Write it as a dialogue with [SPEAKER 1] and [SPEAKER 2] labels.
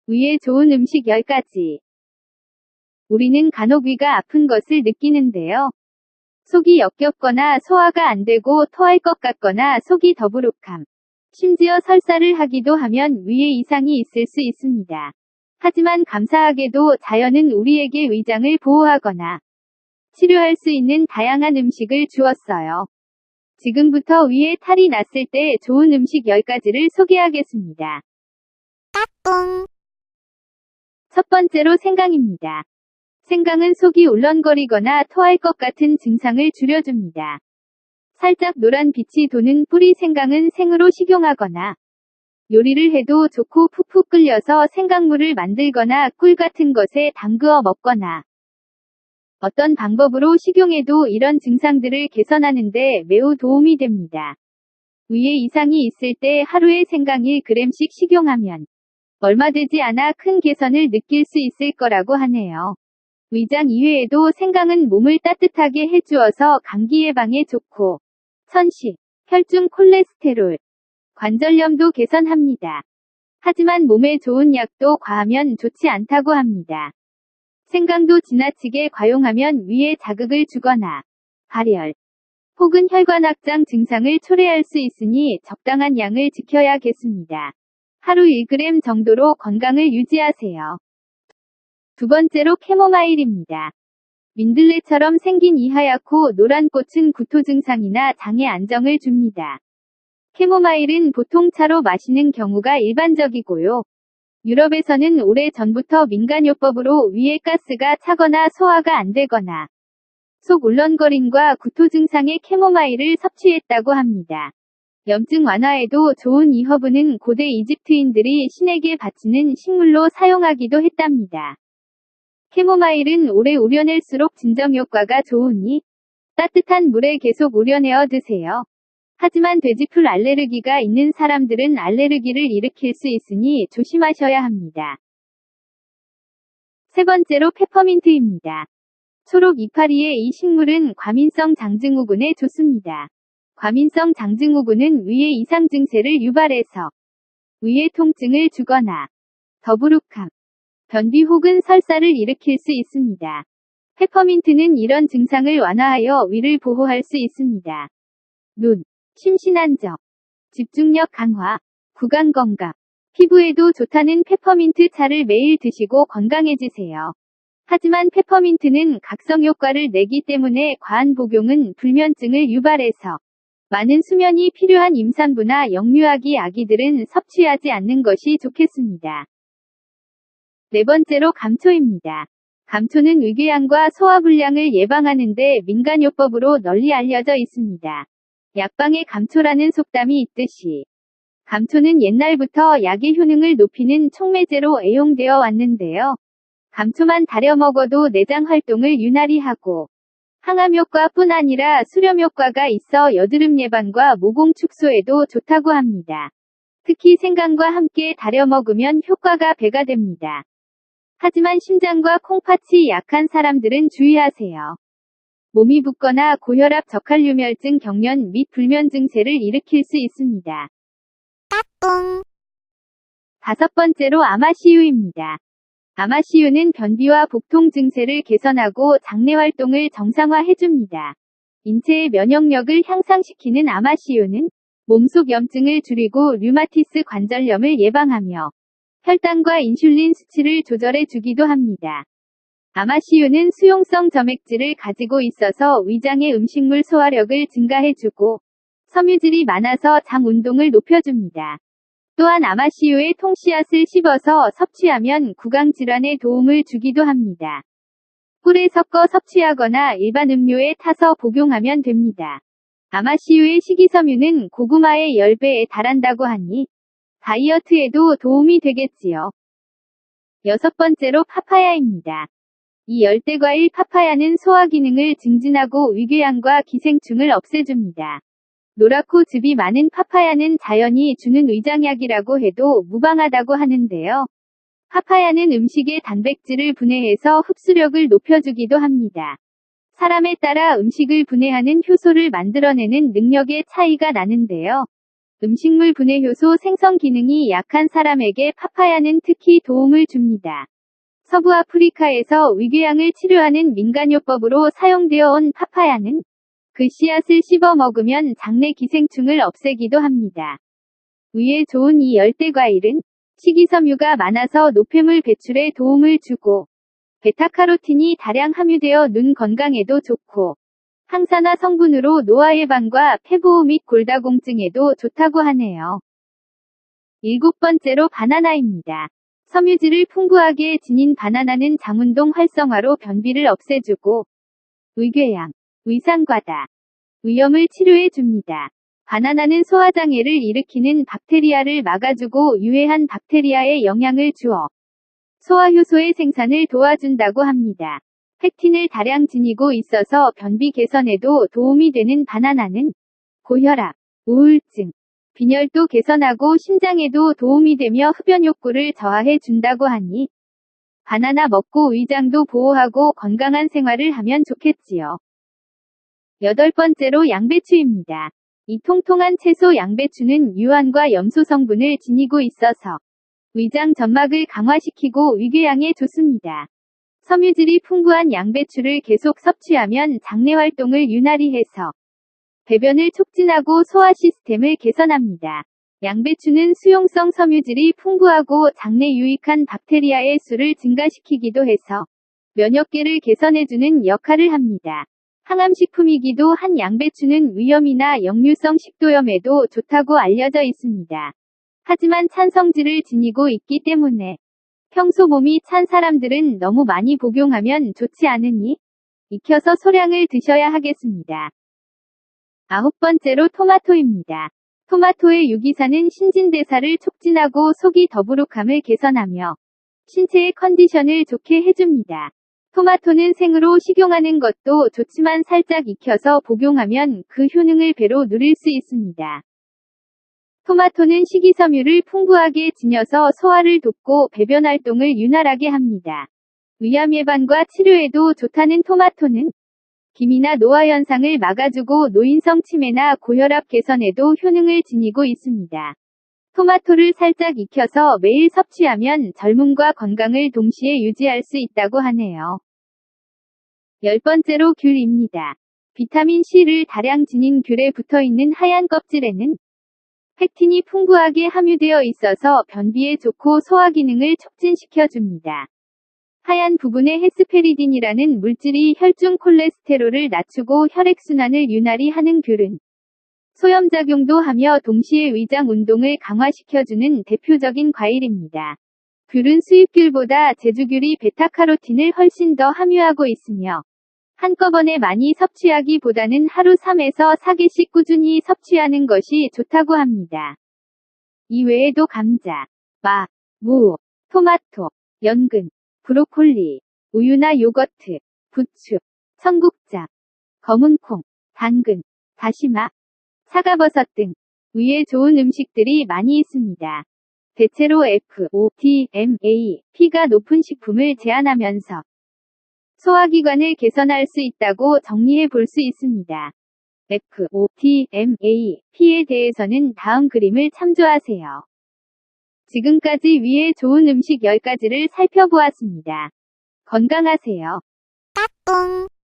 [SPEAKER 1] 위에 좋은 음식 10가지. 우리는 간혹 위가 아픈 것을 느끼는데요. 속이 역겹거나 소화가 안 되고 토할 것 같거나 속이 더부룩함. 심지어 설사를 하기도 하면 위에 이상이 있을 수 있습니다. 하지만 감사하게도 자연은 우리에게 위장을 보호하거나 치료할 수 있는 다양한 음식을 주었어요. 지금부터 위에 탈이 났을 때 좋은 음식 10가지를 소개하겠습니다.
[SPEAKER 2] 까꿍.
[SPEAKER 1] 첫 번째로 생강입니다. 생강은 속이 울렁거리거나 토할 것 같은 증상을 줄여줍니다. 살짝 노란 빛이 도는 뿌리 생강은 생으로 식용하거나 요리를 해도 좋고 푹푹 끓여서 생강물을 만들거나 꿀 같은 것에 담그어 먹거나 어떤 방법으로 식용해도 이런 증상들을 개선하는데 매우 도움이 됩니다. 위에 이상이 있을 때 하루에 생강 1g씩 식용하면 얼마 되지 않아 큰 개선을 느낄 수 있을 거라고 하네요. 위장 이외에도 생강은 몸을 따뜻하게 해주어서 감기 예방에 좋고 천식, 혈중 콜레스테롤, 관절염도 개선합니다. 하지만 몸에 좋은 약도 과하면 좋지 않다고 합니다. 생강도 지나치게 과용하면 위에 자극을 주거나 발열, 혹은 혈관악장 증상을 초래할 수 있으니 적당한 양을 지켜야겠습니다. 하루 1g 정도로 건강을 유지하세요. 두 번째로 캐모마일입니다. 민들레처럼 생긴 이 하얗고 노란 꽃은 구토 증상이나 장에 안정을 줍니다. 캐모마일은 보통 차로 마시는 경우가 일반적이고요. 유럽에서는 오래 전부터 민간요법으로 위에 가스가 차거나 소화가 안 되거나 속 울렁거림과 구토 증상의 캐모마일을 섭취했다고 합니다. 염증 완화에도 좋은 이 허브는 고대 이집트인들이 신에게 바치는 식물로 사용하기도 했답니다. 캐모마일은 오래 우려낼수록 진정 효과가 좋으니 따뜻한 물에 계속 우려내어 드세요. 하지만 돼지풀 알레르기가 있는 사람들은 알레르기를 일으킬 수 있으니 조심하셔야 합니다. 세 번째로 페퍼민트입니다. 초록 이파리의 이 식물은 과민성 장증후군에 좋습니다. 과민성 장증후군은 위의 이상 증세를 유발해서 위의 통증을 주거나 더부룩함, 변비 혹은 설사를 일으킬 수 있습니다. 페퍼민트는 이런 증상을 완화하여 위를 보호할 수 있습니다. 눈, 심신안정, 집중력 강화, 구강 건강, 피부에도 좋다는 페퍼민트 차를 매일 드시고 건강해지세요. 하지만 페퍼민트는 각성 효과를 내기 때문에 과한 복용은 불면증을 유발해서 많은 수면이 필요한 임산부나 영유아기 아기들은 섭취하지 않는 것이 좋겠습니다. 네 번째로 감초입니다. 감초는 위궤양과 소화불량을 예방하는 데 민간요법으로 널리 알려져 있습니다. 약방에 감초라는 속담이 있듯이 감초는 옛날부터 약의 효능을 높이는 촉매제로 애용되어 왔는데요. 감초만 다려 먹어도 내장 활동을 유난히 하고 항암 효과뿐 아니라 수렴 효과가 있어 여드름 예방과 모공 축소에도 좋다고 합니다. 특히 생강과 함께 다려 먹으면 효과가 배가 됩니다. 하지만 심장과 콩팥이 약한 사람들은 주의하세요. 몸이 붓거나 고혈압 저칼륨혈증 경련 및 불면 증세를 일으킬 수 있습니다.
[SPEAKER 2] 까꿍.
[SPEAKER 1] 다섯 번째로 아마씨유입니다. 아마씨유는 변비와 복통 증세를 개선하고 장내 활동을 정상화해줍니다. 인체의 면역력을 향상시키는 아마씨유는 몸속 염증을 줄이고 류마티스 관절염을 예방하며 혈당과 인슐린 수치를 조절해 주기도 합니다. 아마씨유는 수용성 점액질을 가지고 있어서 위장의 음식물 소화력을 증가해주고 섬유질이 많아서 장 운동을 높여줍니다. 또한 아마씨유의 통씨앗을 씹어서 섭취하면 구강 질환에 도움을 주기도 합니다. 꿀에 섞어 섭취하거나 일반 음료에 타서 복용하면 됩니다. 아마씨유의 식이섬유는 고구마의 10배에 달한다고 하니 다이어트에도 도움이 되겠지요. 여섯 번째로 파파야입니다. 이 열대과일 파파야는 소화 기능을 증진하고 위궤양과 기생충을 없애줍니다. 노랗고 즙이 많은 파파야는 자연이 주는 위장약이라고 해도 무방하다고 하는데요. 파파야는 음식의 단백질을 분해해서 흡수력을 높여주기도 합니다. 사람에 따라 음식을 분해하는 효소를 만들어내는 능력의 차이가 나는데요. 음식물 분해 효소 생성 기능이 약한 사람에게 파파야는 특히 도움을 줍니다. 서부 아프리카에서 위궤양을 치료하는 민간요법으로 사용되어 온 파파야는 그 씨앗을 씹어 먹으면 장내 기생충을 없애기도 합니다. 위에 좋은 이 열대과일은 식이섬유가 많아서 노폐물 배출에 도움을 주고 베타카로틴이 다량 함유되어 눈 건강에도 좋고 항산화 성분으로 노화 예방과 폐보호 및 골다공증에도 좋다고 하네요. 7번째로 바나나입니다. 섬유질을 풍부하게 지닌 바나나는 장운동 활성화로 변비를 없애주고 위궤양, 위산과다, 위염을 치료해 줍니다. 바나나는 소화장애를 일으키는 박테리아를 막아주고 유해한 박테리아에 영향을 주어 소화효소의 생산을 도와준다고 합니다. 팩틴을 다량 지니고 있어서 변비 개선에도 도움이 되는 바나나는 고혈압, 우울증, 빈혈도 개선하고 심장에도 도움이 되며 흡연 욕구를 저하해 준다고 하니 바나나 먹고 위장도 보호하고 건강한 생활을 하면 좋겠지요. 8번째로 양배추입니다. 이 통통한 채소 양배추는 유황과 염소 성분을 지니고 있어서 위장 점막을 강화시키고 위궤양에 좋습니다. 섬유질이 풍부한 양배추를 계속 섭취하면 장내 활동을 유난히 해서 배변을 촉진하고 소화 시스템을 개선합니다. 양배추는 수용성 섬유질이 풍부하고 장내 유익한 박테리아의 수를 증가시키기도 해서 면역계를 개선해주는 역할을 합니다. 항암식품이기도 한 양배추는 위염이나 역류성 식도염에도 좋다고 알려져 있습니다. 하지만 찬 성질을 지니고 있기 때문에 평소 몸이 찬 사람들은 너무 많이 복용하면 좋지 않으니 익혀서 소량을 드셔야 하겠습니다. 9번째로 토마토입니다. 토마토의 유기산은 신진대사를 촉진하고 속이 더부룩함을 개선하며 신체의 컨디션을 좋게 해줍니다. 토마토는 생으로 식용하는 것도 좋지만 살짝 익혀서 복용하면 그 효능을 배로 누릴 수 있습니다. 토마토는 식이섬유를 풍부하게 지녀서 소화를 돕고 배변 활동을 윤활하게 합니다. 위암 예방과 치료에도 좋다는 토마토는 기미나 노화 현상을 막아주고 노인성 치매나 고혈압 개선에도 효능을 지니고 있습니다. 토마토를 살짝 익혀서 매일 섭취하면 젊음과 건강을 동시에 유지할 수 있다고 하네요. 10번째로 귤입니다. 비타민C를 다량 지닌 귤에 붙어있는 하얀 껍질에는 팩틴이 풍부하게 함유되어 있어서 변비에 좋고 소화 기능을 촉진시켜줍니다. 하얀 부분에 헤스페리딘이라는 물질이 혈중 콜레스테롤을 낮추고 혈액순환을 윤활히 하는 귤은 소염작용도 하며 동시에 위장 운동을 강화시켜주는 대표적인 과일입니다. 귤은 수입귤보다 제주귤이 베타카로틴을 훨씬 더 함유하고 있으며 한꺼번에 많이 섭취하기보다는 하루 3에서 4개씩 꾸준히 섭취하는 것이 좋다고 합니다. 이외에도 감자, 마, 무, 토마토, 연근, 브로콜리, 우유나 요거트, 부추, 청국장, 검은콩, 당근, 다시마, 사과버섯 등 위에 좋은 음식들이 많이 있습니다. 대체로 FODMA, P가 높은 식품을 제한하면서 소화기관을 개선할 수 있다고 정리해 볼 수 있습니다. FODMA, P에 대해서는 다음 그림을 참조하세요. 지금까지 위에 좋은 음식 10가지를 살펴보았습니다. 건강하세요.
[SPEAKER 2] 까꿍.